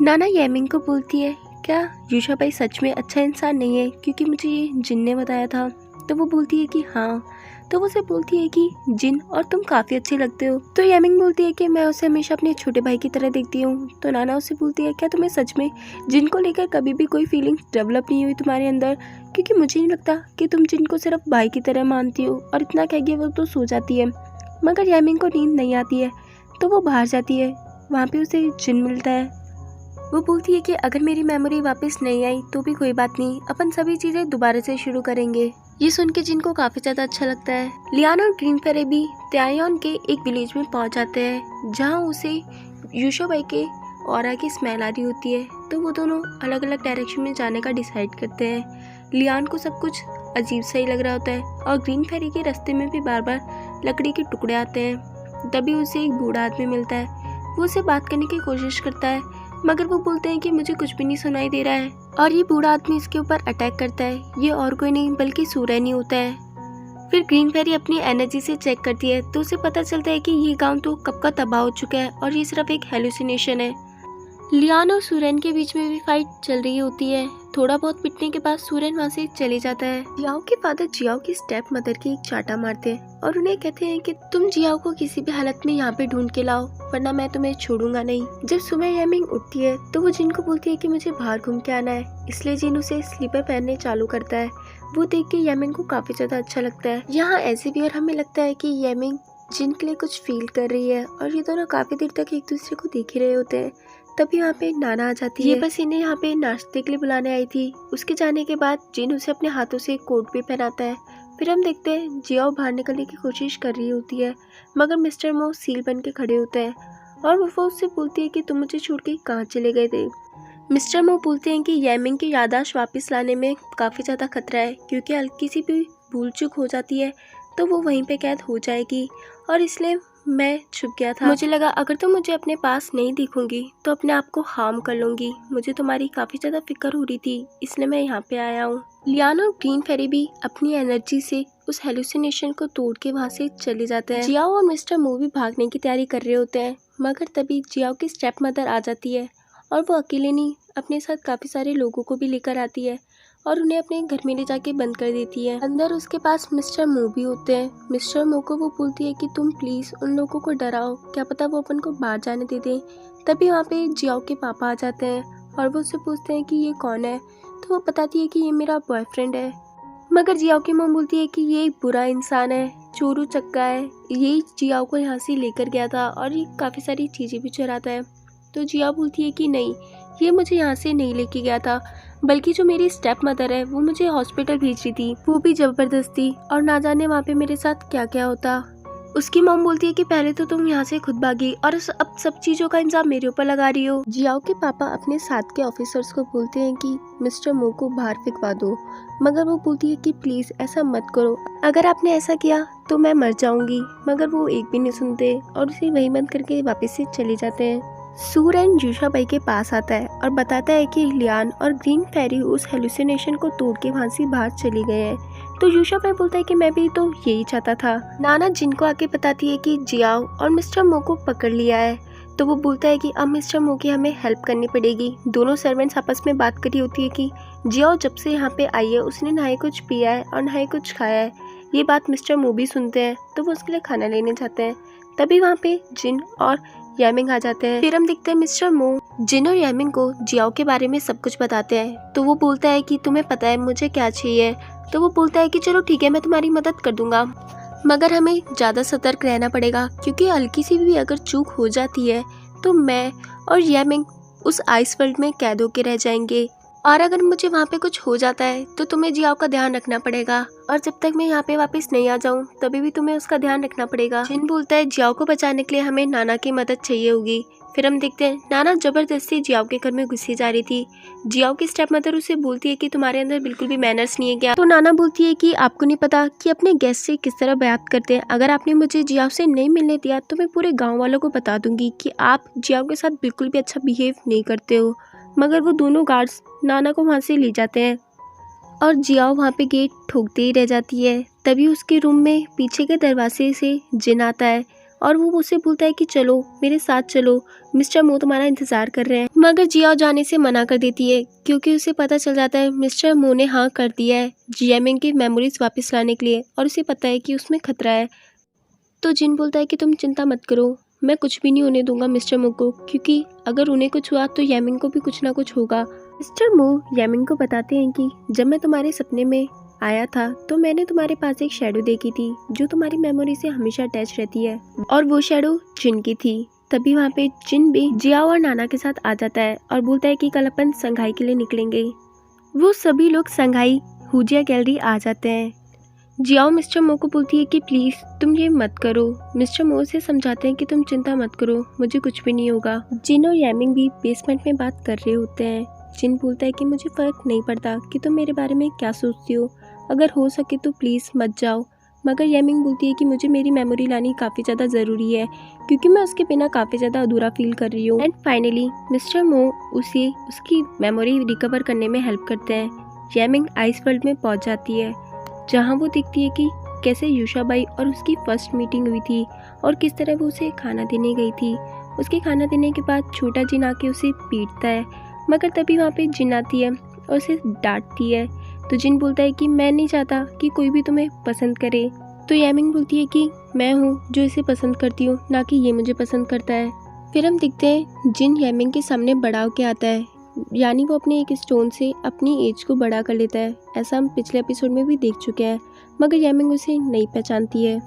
नाना यामिंग को बोलती है, क्या यूशा भाई सच में अच्छा इंसान नहीं है क्योंकि मुझे ये जिन ने बताया था। तो वो बोलती है कि हाँ। तो वो उसे बोलती है कि जिन और तुम काफ़ी अच्छे लगते हो। तो यामिंग बोलती है कि मैं उसे हमेशा अपने छोटे भाई की तरह देखती हूँ। तो नाना उसे बोलती है, क्या तुम्हें सच में जिन को लेकर कभी भी कोई फीलिंग्स डेवलप नहीं हुई तुम्हारे अंदर? क्योंकि मुझे नहीं लगता कि तुम जिन को सिर्फ भाई की तरह मानती हो। और इतना कह के वो तो सो जाती है। मगर यामिंग को नींद नहीं आती है तो वो बाहर जाती है। वहाँ पे उसे जिन मिलता है। वो बोलती है कि अगर मेरी मेमोरी वापस नहीं आई तो भी कोई बात नहीं, अपन सभी चीजें दोबारा से शुरू करेंगे। ये सुन के जिनको काफी ज्यादा अच्छा लगता है। लियान और ग्रीन फेरे भी त्यायोन के एक विलेज में पहुंच जाते हैं जहां उसे यूशो भाई के ऑरा की स्मेल आ रही होती है। तो वो दोनों अलग अलग डायरेक्शन में जाने का डिसाइड करते हैं। लियान को सब कुछ अजीब सा ही लग रहा होता है और ग्रीन फेरी के रास्ते में भी बार बार लकड़ी के टुकड़े आते हैं। तभी उसे एक बूढ़ा आदमी मिलता है। वो उसे बात करने की कोशिश करता है मगर वो बोलते हैं कि मुझे कुछ भी नहीं सुनाई दे रहा है। और ये बूढ़ा आदमी इसके ऊपर अटैक करता है। ये और कोई नहीं बल्कि सूरन ही होता है। फिर ग्रीन फेरी अपनी एनर्जी से चेक करती है तो उसे पता चलता है कि ये गांव तो कब का तबाह हो चुका है और ये सिर्फ एक हेलुसिनेशन है। लियान और सूरन के बीच में भी फाइट चल रही होती है। थोड़ा बहुत पिटने के बाद सूरन वहाँ से चले जाता है। जियाओ के फादर जियाओ की स्टेप मदर की एक चाटा मारते हैं और उन्हें कहते हैं कि तुम जियाओ को किसी भी हालत में यहाँ पे ढूंढ के लाओ वरना मैं तुम्हें छोड़ूंगा नहीं। जब सुबह यामिंग उठती है तो वो जिन को बोलती है कि मुझे बाहर घूम के आना है, इसलिए जिन उसे स्लीपर पहनने चालू करता है। वो देख के यामिंग को काफी ज्यादा अच्छा लगता है। यहाँ ऐसे भी और हमें लगता है कि यामिंग जिन के लिए कुछ फील कर रही है और ये दोनों काफी देर तक एक दूसरे को देख ही रहे होते हैं। तभी वहाँ पे नाना आ जाती है। ये बस इन्हें यहाँ पे नाश्ते के लिए बुलाने आई थी। उसके जाने के बाद जिन उसे अपने हाथों से कोट भी पहनाता है। फिर हम देखते हैं जियाओ बाहर निकलने की कोशिश कर रही होती है मगर मिस्टर मो सील बन के खड़े होते हैं और वो उससे बोलती है कि तुम मुझे छोड़ के कहाँ चले गए थे। मिस्टर मो बोलते हैं कि यामिंग की याददाश्त वापस लाने में काफ़ी ज़्यादा खतरा है क्योंकि हल्की सी भी भूल चूक हो जाती है तो वो वहीं पे कैद हो जाएगी और इसलिए मैं छुप गया था। मुझे लगा अगर तुम मुझे अपने पास नहीं दिखूंगी तो अपने आप को हार्म कर लूंगी। मुझे तुम्हारी काफ़ी ज़्यादा फिक्र हो रही थी इसलिए मैं यहाँ पे आया हूँ। लियान और ग्रीन फेरी भी अपनी एनर्जी से उस हेलुसिनेशन को तोड़ के वहाँ से चले जाते हैं। जियाओ और मिस्टर मो भी भागने की तैयारी कर रहे होते हैं मगर तभी जियाओ की स्टेप मदर आ जाती है और वो अकेले नहीं अपने साथ काफ़ी सारे लोगों को भी लेकर आती है और उन्हें अपने घर में ले जाके बंद कर देती है। अंदर उसके पास मिस्टर मो भी होते हैं। मिस्टर मो को वो बोलती है कि तुम प्लीज़ उन लोगों को डराओ, क्या पता वो अपन को बाहर जाने दे दें। तभी वहाँ पे जियाओ के पापा आ जाते हैं और वो उससे पूछते हैं कि ये कौन है। तो वो बताती है कि ये मेरा बॉयफ्रेंड है। मगर जियाओ की मॉम बोलती है कि ये एक बुरा इंसान है, चोरू चक्का है, यही जियाओ को यहाँ से लेकर गया था और ये काफ़ी सारी चीज़ें भी चुराता है। तो जियाओ बोलती है कि नहीं, ये मुझे यहाँ से नहीं लेके गया था बल्कि जो मेरी स्टेप मदर है वो मुझे हॉस्पिटल भेज रही थी, वो भी ज़बरदस्ती, और ना जाने वहाँ पे मेरे साथ क्या क्या होता। उसकी मॉम बोलती है कि पहले तो तुम यहाँ से खुद भागी और अब सब चीज़ों का इल्जाम मेरे ऊपर लगा रही हो। जियाओ के पापा अपने साथ के ऑफिसर्स को बोलते हैं कि मिस्टर मो को बाहर फिकवा दो मगर वो बोलती है कि प्लीज़ ऐसा मत करो, अगर आपने ऐसा किया तो मैं मर जाऊंगी। मगर वो एक भी नहीं सुनते और उसे वहीं बंद करके वापस से चले जाते हैं। सूरन यूशा भाई के पास आता है और बताता है कि लियान और ग्रीन फेरी उस हेलुसिनेशन को तोड़ के वहाँ से बाहर चले गए हैं। तो यूशा भाई बोलता है कि मैं भी तो यही चाहता था। नाना जिनको आके बताती है कि जियाओ और मिस्टर मो को पकड़ लिया है। तो वो बोलता है कि अब मिस्टर मो की हमें हेल्प करनी पड़ेगी। दोनों सर्वेंट्स आपस में बात करी होती है कि जियाओ जब से यहाँ पे आई है उसने ना ही कुछ पिया है और ना ही कुछ खाया है। ये बात मिस्टर मो भी सुनते हैं तो वो उसके लिए खाना लेने जाते हैं। तभी वहाँ पे जिन और यामिंग आ जाते हैं। फिर हम देखते हैं मिस्टर मो जिन और यामिंग को जियाओ के बारे में सब कुछ बताते हैं। तो वो बोलता है कि तुम्हें पता है मुझे क्या चाहिए। तो वो बोलता है कि चलो ठीक है, मैं तुम्हारी मदद कर दूंगा मगर हमें ज़्यादा सतर्क रहना पड़ेगा क्योंकि हल्की सी भी अगर चूक हो जाती है तो मैं और यामिंग उस आइस वर्ल्ड में कैद होके रह जाएंगे और अगर मुझे वहाँ पे कुछ हो जाता है तो तुम्हें जियाओ का ध्यान रखना पड़ेगा और जब तक मैं यहाँ पे वापस नहीं आ जाऊँ तभी भी तुम्हें उसका ध्यान रखना पड़ेगा। जिन बोलता है जियाओ को बचाने के लिए हमें नाना की मदद चाहिए होगी। फिर हम देखते हैं नाना जबरदस्ती जियाओ के घर में घुसी जा रही थी। जियाओ की स्टेप मदर उसे बोलती है कि तुम्हारे अंदर बिल्कुल भी मैनर्स नहीं है क्या। तो नाना बोलती है कि आपको नहीं पता कि अपने गेस्ट से किस तरह बात करते हैं। अगर आपने मुझे जियाओ से नहीं मिलने दिया तो मैं पूरे गाँव वालों को बता दूंगी कि आप जियाओ के साथ बिल्कुल भी अच्छा बिहेव नहीं करते हो। मगर वो दोनों गार्ड्स नाना को वहाँ से ले जाते हैं और जियाओ वहाँ पे गेट ठोकते ही रह जाती है। तभी उसके रूम में पीछे के दरवाजे से जिन आता है और वो उसे बोलता है कि चलो मेरे साथ चलो, मिस्टर मो तुम्हारा इंतजार कर रहे हैं। मगर जियाओ जाने से मना कर देती है क्योंकि उसे पता चल जाता है मिस्टर मो ने हाँ कर दिया है यामिंग की मेमोरीज वापस लाने के लिए, और उसे पता है कि उसमें खतरा है। तो जिन बोलता है कि तुम चिंता मत करो, मैं कुछ भी नहीं होने दूंगा मिस्टर मो को, क्योंकि अगर उन्हें कुछ हुआ तो यामिंग को भी कुछ ना कुछ होगा। मिस्टर मो यामिंग को बताते हैं कि जब मैं तुम्हारे सपने में आया था तो मैंने तुम्हारे पास एक शैडो देखी थी जो तुम्हारी मेमोरी से हमेशा अटैच रहती है, और वो शैडो जिन की थी। तभी वहाँ पे जिन भी जियाओ और नाना के साथ आ जाता है और बोलता है कि कल अपन संघाई के लिए निकलेंगे। वो सभी लोग संघाई हुजिया गैलरी आ जाते हैं। जियाओ मिस्टर मो को बोलती है कि प्लीज़ तुम ये मत करो। मिस्टर मो से समझाते हैं कि तुम चिंता मत करो, मुझे कुछ भी नहीं होगा। जिन और यामिंग भी बेसमेंट में बात कर रहे होते हैं। जिन बोलता है कि मुझे फ़र्क नहीं पड़ता कि तुम मेरे बारे में क्या सोचती हो, अगर हो सके तो प्लीज़ मत जाओ। मगर यामिंग बोलती है कि मुझे मेरी मेमोरी लानी काफ़ी ज़्यादा ज़रूरी है क्योंकि मैं उसके बिना काफ़ी ज़्यादा अधूरा फील कर रही हूँ। एंड फाइनली मिस्टर मो उसे उसकी मेमोरी रिकवर करने में हेल्प करते हैं। यामिंग आइस वर्ल्ड में पहुँच जाती है जहाँ वो देखती है कि कैसे यूशाबाई और उसकी फर्स्ट मीटिंग हुई थी और किस तरह वो उसे खाना देने गई थी। उसके खाना देने के बाद छोटा जिन आके उसे पीटता है, मगर तभी वहाँ पे जिन आती है और उसे डांटती है। तो जिन बोलता है कि मैं नहीं चाहता कि कोई भी तुम्हें पसंद करे। तो यामिंग बोलती है कि मैं हूँ जो इसे पसंद करती हूँ, ना कि ये मुझे पसंद करता है। फिर हम देखते हैं जिन यामिंग के सामने बड़ा होके आता है, यानी वो अपने एक स्टोन से अपनी एज को बड़ा कर लेता है। ऐसा हम पिछले एपिसोड में भी देख चुके हैं, मगर यामिंग उसे नहीं पहचानती है।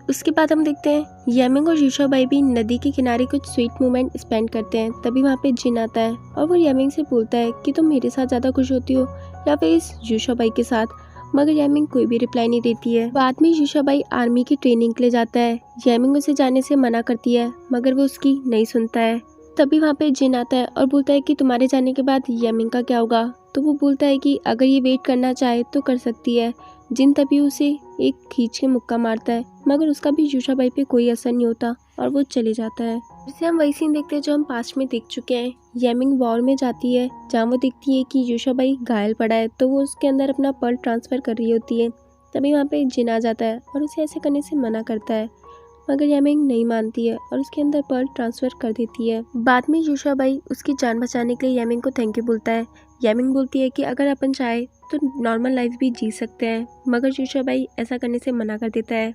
उसके बाद हम देखते हैं यामिंग और यूशाबाई भी नदी के किनारे कुछ स्वीट मोमेंट स्पेंड करते हैं। तभी वहाँ पे जिन आता है और वो यामिंग से बोलता है कि तुम मेरे साथ ज़्यादा खुश होती हो या फिर इस यूशाबाई के साथ, मगर यामिंग कोई भी रिप्लाई नहीं देती है। बाद में यूशाबाई आर्मी की ट्रेनिंग के लिए जाता है। यामिंग उसे जाने से मना करती है, मगर वो उसकी नहीं सुनता है। तभी वहाँ पे जिन आता है और बोलता है कि तुम्हारे जाने के बाद यामिंग का क्या होगा। तो वो बोलता है कि अगर ये वेट करना चाहे तो कर सकती है। जिन तभी उसे एक खींच के मुक्का मारता है, मगर उसका भी यूशाबाई पे कोई असर नहीं होता और वो चले जाता है। जिसे हम वही सीन देखते हैं जो हम पास्ट में देख चुके हैं। यामिंग वॉर में जाती है जहाँ वो देखती है कि यूशाबाई घायल पड़ा है, तो वो उसके अंदर अपना पर्ल ट्रांसफ़र कर रही होती है। तभी वहाँ पे जिन आ जाता है और उसे ऐसे करने से मना करता है, मगर यामिंग नहीं मानती है और उसके अंदर पर्ल ट्रांसफ़र कर देती है। बाद में यूशाबाई उसकी जान बचाने के लिए यामिंग को थैंक यू बोलता है। यामिंग बोलती है कि अगर अपन चाहे तो नॉर्मल लाइफ भी जी सकते हैं, मगर यूशाबाई ऐसा करने से मना कर देता है।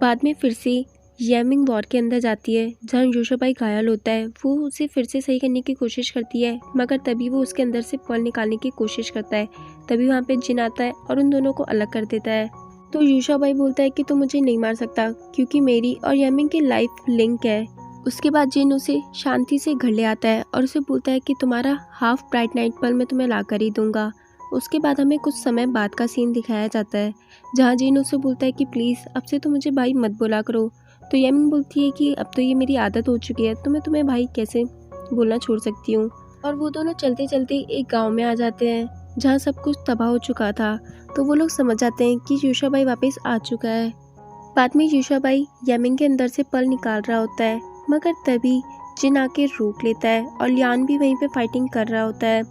बाद में फिर से यामिंग वॉर के अंदर जाती है जहाँ यूशाबाई घायल होता है। वो उसे फिर से सही करने की कोशिश करती है, मगर तभी वो उसके अंदर से पर्ल निकालने की कोशिश करता है। तभी वहाँ पे जिन आता है और उन दोनों को अलग कर देता है। तो यूशाबाई बोलता है कि तू मुझे नहीं मार सकता क्योंकि मेरी और यामिंग की लाइफ लिंक है। उसके बाद जिन उसे शांति से घर ले आता है और उसे बोलता है कि तुम्हारा हाफ ब्राइट नाइट पर्ल मैं तुम्हें ला कर ही दूंगा। उसके बाद हमें कुछ समय बाद का सीन दिखाया जाता है जहाँ जिन उसे बोलता है कि प्लीज़ अब से तो मुझे भाई मत बोला करो। तो यामिंग बोलती है कि अब तो ये मेरी आदत हो चुकी है, तो मैं तुम्हें भाई कैसे बोलना छोड़ सकती हूँ। और वो दोनों चलते चलते एक गाँव में आ जाते हैं जहाँ सब कुछ तबाह हो चुका था। तो वो लोग समझ जाते हैं कि यूशाबाई वापस आ चुका है। बाद में यूशाबाई यामिंग के अंदर से पर्ल निकाल रहा होता है, मगर तभी जिन आके रोक लेता है और लियान भी वहीं पे फाइटिंग कर रहा होता है।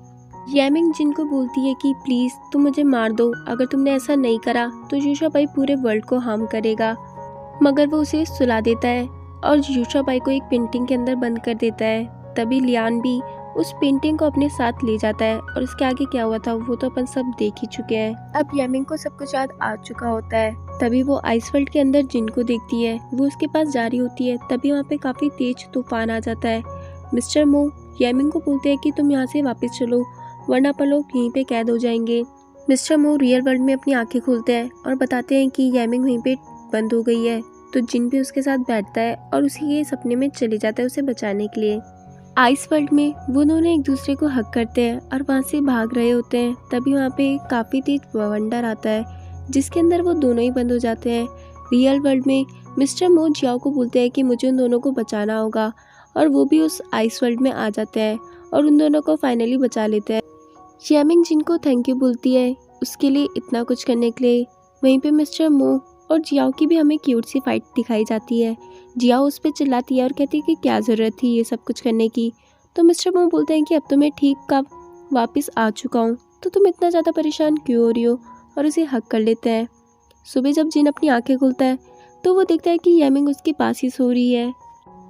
यामिंग जिन को बोलती है कि प्लीज़ तुम मुझे मार दो, अगर तुमने ऐसा नहीं करा तो यूशाबाई पूरे वर्ल्ड को हार्म करेगा। मगर वो उसे सुला देता है और यूशाबाई को एक पेंटिंग के अंदर बंद कर देता है। तभी लियान भी उस पेंटिंग को अपने साथ ले जाता है और उसके आगे क्या हुआ था वो तो अपन सब देख ही चुके हैं। अब यामिंग को सब कुछ याद आ चुका होता है। तभी वो आइस वर्ल्ड के अंदर जिन को देखती है, वो उसके पास जा रही होती है। तभी वहाँ पे काफ़ी तेज तूफान आ जाता है। मिस्टर मो यामिंग को बोलते हैं कि तुम यहाँ से वापस चलो, वरना अपन लोग यहीं पे कैद हो जाएंगे। मिस्टर मो रियल वर्ल्ड में अपनी आंखें खोलते हैं और बताते हैं कि यामिंग वहीं पे बंद हो गई है। तो जिन भी उसके साथ बैठता है और उसी के सपने में चले जाता है उसे बचाने के लिए। आइस वर्ल्ड में वो दोनों एक दूसरे को हक करते हैं और वहाँ से भाग रहे होते हैं। तभी वहाँ पे काफ़ी तेज बवंडर आता है जिसके अंदर वो दोनों ही बंद हो जाते हैं। रियल वर्ल्ड में मिस्टर मो जियाओ को बोलते हैं कि मुझे उन दोनों को बचाना होगा, और वो भी उस आइस वर्ल्ड में आ जाते हैं और उन दोनों को फाइनली बचा लेते हैं। यामिंग जिन को थैंक यू बोलती है उसके लिए इतना कुछ करने के लिए। वहीं पे मिस्टर मो और जियाओ की भी हमें क्यूट सी फाइट दिखाई जाती है। जियाओ उस पर चिल्लाती है और कहती है कि क्या ज़रूरत थी ये सब कुछ करने की। तो मिस्टर मो बोलते हैं कि अब तो मैं ठीक कब वापस आ चुका हूँ, तो तुम इतना ज़्यादा परेशान क्यों हो रही हो, और उसे हक कर लेते हैं। सुबह जब जिन अपनी आंखें खुलता है तो वो देखता है कि यामिंग उसके पास ही सो रही है।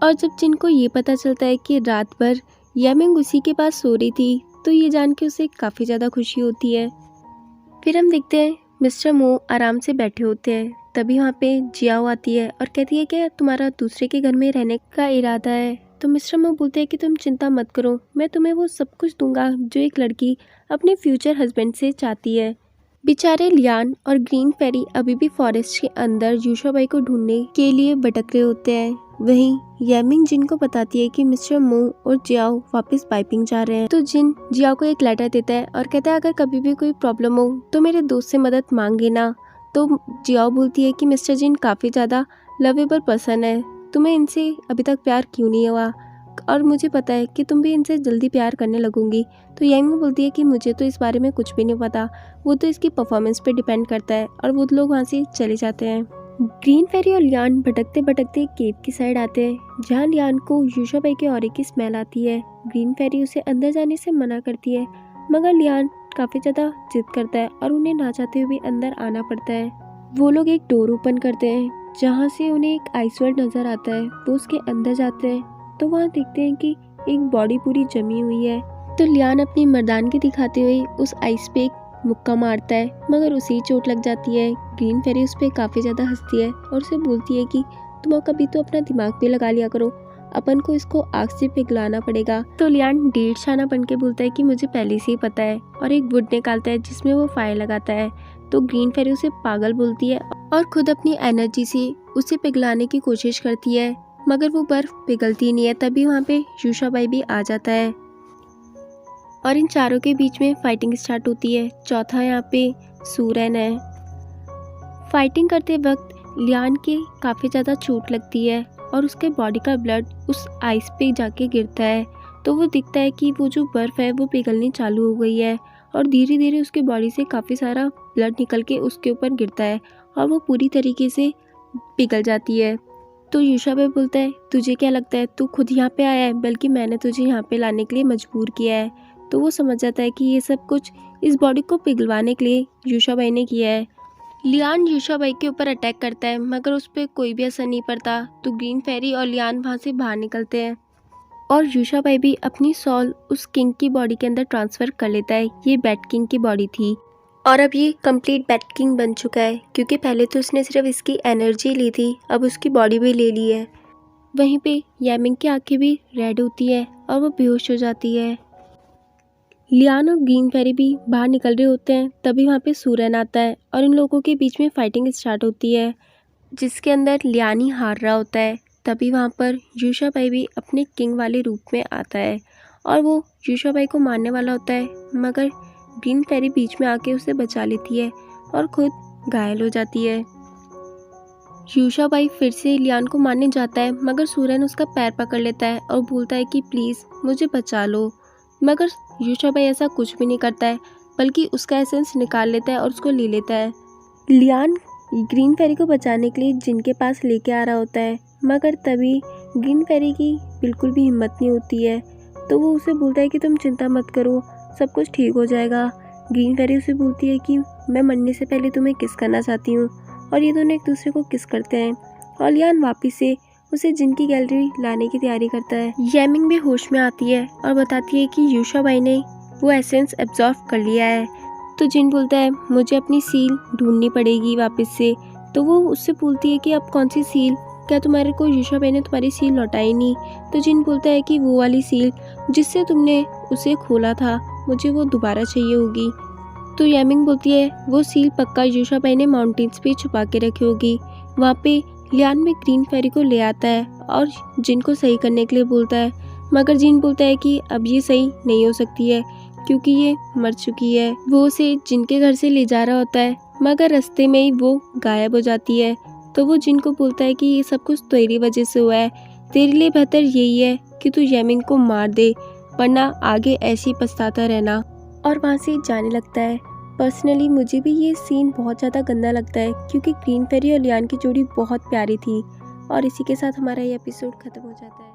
और जब जिन को ये पता चलता है कि रात भर यामिंग उसी के पास सो रही थी, तो ये जान के उसे काफ़ी ज़्यादा खुशी होती है। फिर हम देखते हैं मिस्टर मो आराम से बैठे होते हैं। तभी वहाँ पे जियाओ आती है और कहती है कि तुम्हारा दूसरे के घर में रहने का इरादा है। तो मिस्टर मो बोलते हैं कि तुम चिंता मत करो, मैं तुम्हें वो सब कुछ दूंगा जो एक लड़की अपने फ्यूचर हस्बैंड से चाहती है। बेचारे लियान और ग्रीन फेरी अभी भी फॉरेस्ट के अंदर यूशाबाई को ढूंढने के लिए भटक रहे होते हैं। वहीं यामिंग जिन को बताती है कि मिस्टर मो और जियाओ वापस पाइपिंग जा रहे हैं। तो जिन जियाओ को एक लेटर देता है और कहता है अगर कभी भी कोई प्रॉब्लम हो तो मेरे दोस्त से मदद मांगे ना। तो जियाओ बोलती है कि मिस्टर जिन काफ़ी ज़्यादा लवेबल पर्सन है, तुम्हें इनसे अभी तक प्यार क्यों नहीं हुआ, और मुझे पता है कि तुम भी इनसे जल्दी प्यार करने लगोगी। तो यामिंग बोलती है कि मुझे तो इस बारे में कुछ भी नहीं पता, वो तो इसकी परफॉर्मेंस पे डिपेंड करता है। और वो लोग वहाँ से चले जाते हैं। ग्रीन फेरी और लियान भटकते भटकते केव की साइड आते हैं, जहाँ लियान को यूशाबाई के ऑरे की स्मेल आती है। ग्रीन फेरी उसे अंदर जाने से मना करती है, मगर लियान काफ़ी ज़्यादा जिद करता है और उन्हें ना चाहते हुए अंदर आना पड़ता है। वो लोग एक डोर ओपन करते हैं, जहाँ से उन्हें एक आइस वर्ल्ड नज़र आता है। वो उसके अंदर जाते हैं तो वहाँ देखते हैं कि एक बॉडी पूरी जमी हुई है। तो लियान अपनी मर्दानगी दिखाते हुए उस आइस पे एक मुक्का मारता है, मगर उसे ही चोट लग जाती है। ग्रीन फेरी उस पर काफ़ी ज़्यादा हंसती है और उसे बोलती है कि तुम कभी तो अपना दिमाग भी लगा लिया करो, अपन को इसको आग से पिघलाना पड़ेगा। तो लियान डेढ़ शाना बन के बोलता है कि मुझे पहले से ही पता है, और एक वुड निकालता है जिसमें वो फायर लगाता है। तो ग्रीन फेरी उसे पागल बोलती है और खुद अपनी एनर्जी से उसे पिघलाने की कोशिश करती है, मगर वो बर्फ पिघलती नहीं है। तभी वहाँ पे यूशाबाई भी आ जाता है और इन चारों के बीच में फाइटिंग स्टार्ट होती है। चौथा यहाँ पे सूरन है। फाइटिंग करते वक्त लियान के काफ़ी ज़्यादा चोट लगती है और उसके बॉडी का ब्लड उस आइस पे जाके गिरता है। तो वो दिखता है कि वो जो बर्फ़ है वो पिघलनी चालू हो गई है और धीरे धीरे उसके बॉडी से काफ़ी सारा ब्लड निकल के उसके ऊपर गिरता है और वो पूरी तरीके से पिघल जाती है। तो यूशाबाई बोलता है तुझे क्या लगता है, तू खुद यहाँ पे आया है, बल्कि मैंने तुझे यहाँ पे लाने के लिए मजबूर किया है। तो वो समझ जाता है कि ये सब कुछ इस बॉडी को पिघलवाने के लिए यूशाबाई ने किया है। लियान यूशाबाई के ऊपर अटैक करता है, मगर उस पर कोई भी असर नहीं पड़ता। तो ग्रीन फेरी और लियान वहाँ से बाहर निकलते हैं और यूशाबाई भी अपनी सॉल उस किंग की बॉडी के अंदर ट्रांसफ़र कर लेता है। ये बैट किंग की बॉडी थी और अब ये कंप्लीट बैट किंग बन चुका है, क्योंकि पहले तो उसने सिर्फ इसकी एनर्जी ली थी, अब उसकी बॉडी भी ले ली है। वहीं पे यामिंग की आंखें भी रेड होती है और वो बेहोश हो जाती है। लियान और ग्रीन फेरी भी बाहर निकल रहे होते हैं, तभी वहाँ पे सूरन आता है और इन लोगों के बीच में फाइटिंग स्टार्ट होती है, जिसके अंदर लियान ही हार रहा होता है। तभी वहाँ पर यूशाबाई भी अपने किंग वाले रूप में आता है और वो यूशाबाई को मारने वाला होता है, मगर ग्रीन फेरी बीच में आके उसे बचा लेती है और खुद घायल हो जाती है। यूशाबाई फिर से लियान को मारने जाता है, मगर सूरन उसका पैर पकड़ लेता है और बोलता है कि प्लीज़ मुझे बचा लो। मगर यूशाबाई ऐसा कुछ भी नहीं करता है, बल्कि उसका एसेंस निकाल लेता है और उसको ले लेता है। लियान ग्रीन फेरी को बचाने के लिए जिनके पास लेके आ रहा होता है, मगर तभी ग्रीन फेरी की बिल्कुल भी हिम्मत नहीं होती है। तो वो उसे बोलता है कि तुम चिंता मत करो, सब कुछ ठीक हो जाएगा। ग्रीन फेरी उसे बोलती है कि मैं मरने से पहले तुम्हें किस करना चाहती हूँ, और ये दोनों एक दूसरे को किस करते हैं। और लियान वापस से उसे जिन की गैलरी लाने की तैयारी करता है। यामिंग भी होश में आती है और बताती है कि यूशाबाई ने वो एसेंस एब्जॉर्ब कर लिया है। तो जिन बोलता है मुझे अपनी सील ढूंढनी पड़ेगी वापस से। तो वो उससे बोलती है कि अब कौन सी सील, क्या तुम्हारे को यूशाबाई ने तुम्हारी सील लौटाई नहीं। तो जिन बोलता है कि वो वाली सील जिससे तुमने उसे खोला था, मुझे वो दोबारा चाहिए होगी। तो यामिंग बोलती है वो सील पक्का यूशाबाई ने माउंटेन्स पे छुपा के रखी होगी। वहाँ पे लियान में ग्रीन फेरी को ले आता है और जिन को सही करने के लिए बोलता है, मगर जिन बोलता है कि अब ये सही नहीं हो सकती है क्योंकि ये मर चुकी है। वो उसे जिन के घर से ले जा रहा होता है, मगर रास्ते में ही वो गायब हो जाती है। तो वो जिन को बोलता है कि ये सब कुछ तेरी वजह से हुआ है, तेरे लिए बेहतर यही है कि तू यामिंग को मार दे, वरना आगे ऐसे ही पछताता रहना। और वहाँ से जाने लगता है। पर्सनली मुझे भी ये सीन बहुत ज़्यादा गंदा लगता है, क्योंकि ग्रीन फेरी और लियान की जोड़ी बहुत प्यारी थी। और इसी के साथ हमारा ये एपिसोड ख़त्म हो जाता है।